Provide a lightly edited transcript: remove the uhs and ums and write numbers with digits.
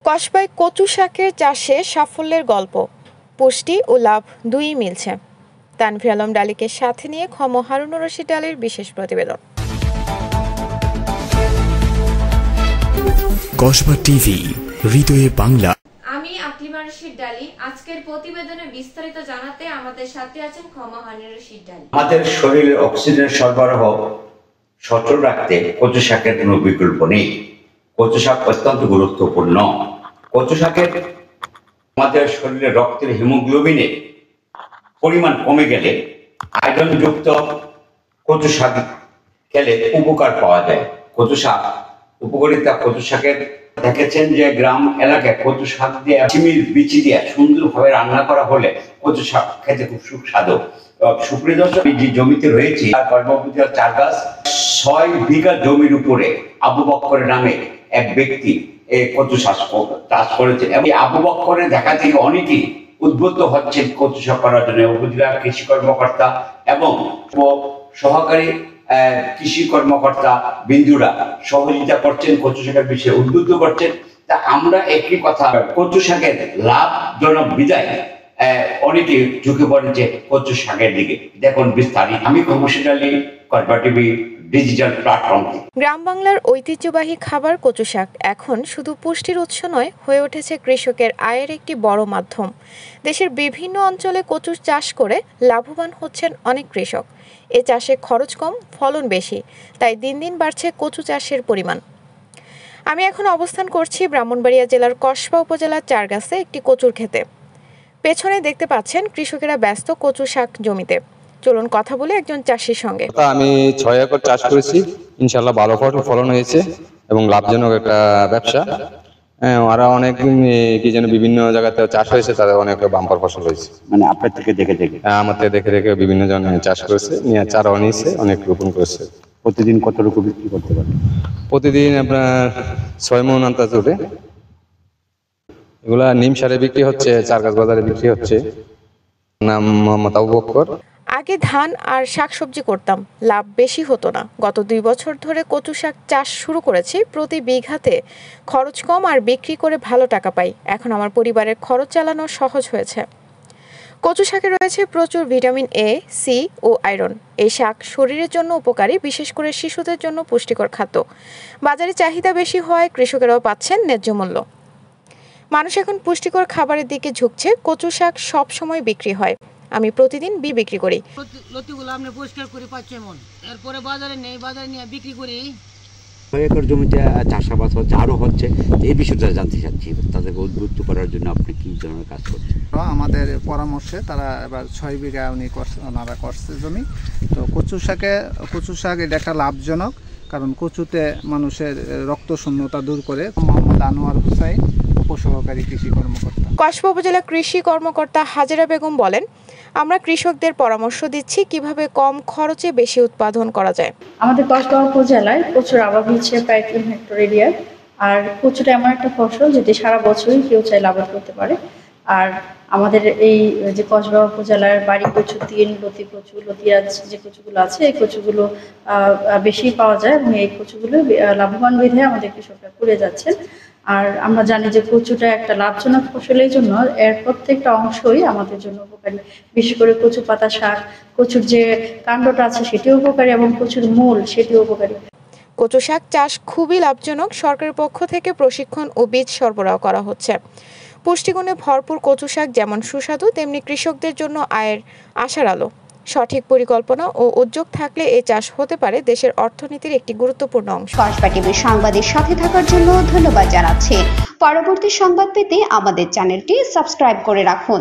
কসবায় কচু শাকের চাষে সাফল্যের গল্প, পুষ্টি ও লাভ দুইই মিলছে। তানভীর আলম ডালিকে সাথে নিয়ে হারুনুর রশিদ ডালির বিশেষ প্রতিবেদন। কসবা টিভি, হৃদয়ে বাংলা। আমি আকলিমা রশিদ ডালি। আজকের প্রতিবেদনে বিস্তারিত জানাতে আমাদের সাথে আছেন হারুনুর রশিদ ডালি। আমাদের শরীরের অক্সিজেন সরবরাহ সচল রাখতে কচু শাকের কোনো বিকল্প নেই। কচু শাক অত্যন্ত গুরুত্বপূর্ণ। কচু শাকের আমাদের শরীরে রক্তের হিমোগ্লোবিনের পরিমাণ কমে গেলে আয়রন যুক্ত কচু শাক খেলে উপকার পাওয়া যায়। কচু শাক উপকারিতা, কচু শাকের দেখেছেন যে গ্রাম এলাকায় কচু শাক দিয়ে চিমির বিচি দিয়ে সুন্দরভাবে রান্না করা হলে কচু শাক খেতে খুব সুস্বাদু। সুপ্রিয় দর্শক, যে জমিতে রয়েছে কর্মপূজার 4 গাছ 6 বিঘা জমির উপরে আবু বক্কর নামে এক ব্যক্তি কচু চাষ করেছেন এবং আবু বক্করের দেখা থেকে অনেকেই উদ্বুদ্ধ হচ্ছেন কচু চাষ করার জন্য। উপজেলা কৃষি কর্মকর্তা এবং সহকারী কৃষি কর্মকর্তা বিন্দুরা সহযোগিতা করছেন, কচু শাকের বিষয়ে উদ্বুদ্ধ করছেন। তা আমরা একই কথা, কচু শাকের লাভজনক বিদায় অনেকে ঝুঁকে পড়েছে কচু শাকের দিকে। দেখুন বিস্তারিত। আমি Rashid Ali, Kasba TV digital platform. গ্রাম বাংলার ঐতিহ্যবাহী খাবার কচু শাক এখন শুধু পুষ্টির উৎস নয়, হয়ে উঠেছে কৃষকের আয়ের একটি বড় মাধ্যম। দেশের বিভিন্ন অঞ্চলে কচু চাষ করে লাভবান হচ্ছেন অনেক কৃষক। এ চাষে খরচ কম, ফলন বেশি, তাই দিন দিন বাড়ছে কচু চাষের পরিমাণ। আমি এখন অবস্থান করছি ব্রাহ্মণবাড়িয়া জেলার কসবা উপজেলার 4 গাছে একটি কচুর ক্ষেতে। পেছনে দেখতে পাচ্ছেন কৃষকেরা ব্যস্ত কচু শাক জমিতে। চলুন কথা বলে একজন চাষির সঙ্গে। আমি 6 একর চাষ করেছি, ইনশাল্লাহ ভালো ফলন হয়েছে এবং লাভজনক একটা ব্যবসা। ওরা অনেক কি যেন বিভিন্ন জায়গাতে চাষ হয়েছে, তাদের অনেক বাম্পার ফসল হয়েছে। মানে আপনার থেকে দেখে আমার থেকে দেখে বিভিন্ন জন চাষ করেছে, নিয়ে চারাও নিয়েছে, অনেক রোপণ করেছে। প্রতিদিন কতটুকু বিক্রি করতে পারেন? প্রতিদিন আপনার 6 মণ আন্দাজ ওঠে। এগুলা নিমসারে বিক্রি হচ্ছে, 4 গাছ বাজারে বিক্রি হচ্ছে। নাম মোহাম্মদ আবু বক্কর। আগে ধান আর শাকসবজি করতাম, লাভ বেশি হতো না। গত 2 বছর ধরে কচু শাক চাষ শুরু করেছি। প্রতি বিঘাতে খরচ কম আর বিক্রি করে ভালো টাকা পাই। এখন আমার পরিবারের খরচ চালানো সহজ হয়েছে। কচু শাকে রয়েছে প্রচুর ভিটামিন এ, সি ও আয়রন। এই শাক শরীরের জন্য উপকারী, বিশেষ করে শিশুদের জন্য পুষ্টিকর খাদ্য। বাজারে চাহিদা বেশি হওয়ায় কৃষকেরাও পাচ্ছেন ন্যায্য মূল্য। মানুষ এখন পুষ্টিকর খাবারের দিকে ঝুঁকছে। কচু শাক সব সময় বিক্রি হয়। আমি প্রতিদিন বিক্রি করি। লতিগুলো আপনি পরিষ্কার করে পাচ্ছেন মন, এরপরে বাজারে নেই, বাজারে নিয়ে বিক্রি করি। 6 একর জমিতে চাষাবাদ হচ্ছে, আরো হচ্ছে। এই বিষয়টা জানতে চাচ্ছি, তাদেরকে উদ্বুদ্ধ করার জন্য আপনি কি ধরনের কাজ করছেন? আমাদের পরামর্শে তারা এবার 6 বিঘা ওনারা করছে জমি। তো কচু শাক এটা একটা লাভজনক, কারণ কচুতে মানুষের রক্ত শূন্যতা দূর করে। মোহাম্মদ আনোয়ার হুসাইন, উপসহকারী কৃষি কর্মকর্তা, কসবা উপজেলা কৃষি কর্মকর্তা হাজেরা বেগম বলেন, আমরা কৃষকদের পরামর্শ দিচ্ছি কিভাবে কম খরচে বেশি উৎপাদন করা যায়। আমাদের কসবা উপজেলায় কচুর আবাদ হচ্ছে প্রায় 3 হেক্টর এরিয়া। আর কচুটা এমন একটা ফসল যেটি সারা বছরই কেউ চাইলে আবাদ করতে পারে। আর আমাদের এই যে কসবা উপজেলার বাড়ি কচু 3, লতি কচু, লতিরাজ যে কচুগুলো আছে, এই কচুগুলো বেশি পাওয়া যায় এবং এই কচুগুলো লাভবান বিধে আমাদের কৃষকরা করে যাচ্ছেন। আর আমরা জানি যে কচুটা একটা লাভজনক ফসলের জন্য এর প্রত্যেকটা অংশই আমাদের জন্য উপকারী। বিশেষ করে কচু পাতা শাক, কচুর যে কাণ্ডটা আছে সেটিও উপকারী এবং কচুর মূল সেটিও উপকারী। কচু শাক চাষ খুবই লাভজনক। সরকারের পক্ষ থেকে প্রশিক্ষণ ও বীজ সরবরাহ করা হচ্ছে। পুষ্টিগুণে ভরপুর কচু শাক যেমন সুস্বাদু, তেমনি কৃষকদের জন্য আয়ের আশার আলো। সঠিক পরিকল্পনা ও উদ্যোগ থাকলে এই চাষ হতে পারে দেশের অর্থনীতির একটি গুরুত্বপূর্ণ অংশ। কসবা টিভির সংবাদের সাথে থাকার জন্য ধন্যবাদ জানাচ্ছি। পরবর্তী সংবাদ পেতে আমাদের চ্যানেলটি সাবস্ক্রাইব করে রাখুন।